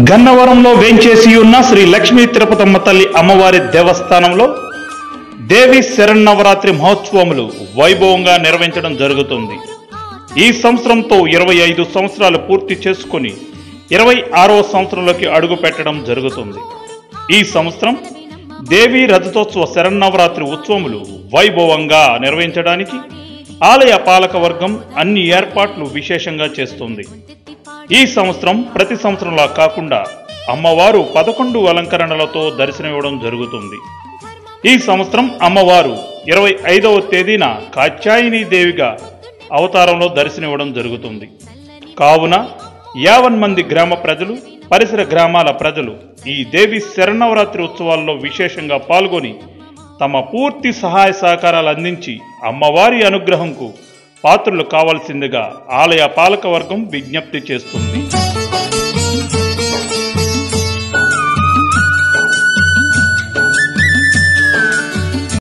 గన్నవరంలో వేంచేసి ఉన్న శ్రీ లక్ష్మీ తిరుపతమ్మ తల్లి అమ్మవారి దేవస్థానంలో దేవి శరన్నవరాత్రి మహోత్సవములు వైభవంగా నిర్వహించడం జరుగుతుంది. ఈ సంవత్సరంతో 25 సంవత్సరాలు పూర్తి చేసుకుని 26వ సంవత్సరంలోకి అడుగు పెట్టడం జరుగుతుంది. ఈ సంవత్సరం దేవి రజతోత్సవ శరన్నవరాత్రి ఉత్సవములు వైభవంగా నిర్వహించడానికి ఆలయ పాలక వర్గం అన్ని ఏర్పాట్లు విశేషంగా చేస్తుంది. ఈ సంవత్సరం ప్రతి సంవత్సరంలా కాకుండా అమ్మవారు 11 అలంకరణలతో దర్శనమివ్వడం జరుగుతుంది. ఈ సంవత్సరం అమ్మవారు 25వ తేదీన కాత్యాయని దేవిగా అవతారంలో దర్శనమివ్వడం జరుగుతుంది. కావున 50 మంది గ్రామ ప్రజలు, పరిసర గ్రామాల ప్రజలు ఈ దేవి శరన్నవరాత్రి ఉత్సవాల్లో విశేషంగా పాల్గొని తమ పూర్తి సహాయ సహకారాలు అందించి అమ్మవారి అనుగ్రహంకు పాత్రులు కావాల్సిందిగా ఆలయ పాలక వర్గం విజ్ఞప్తి చేస్తుంది.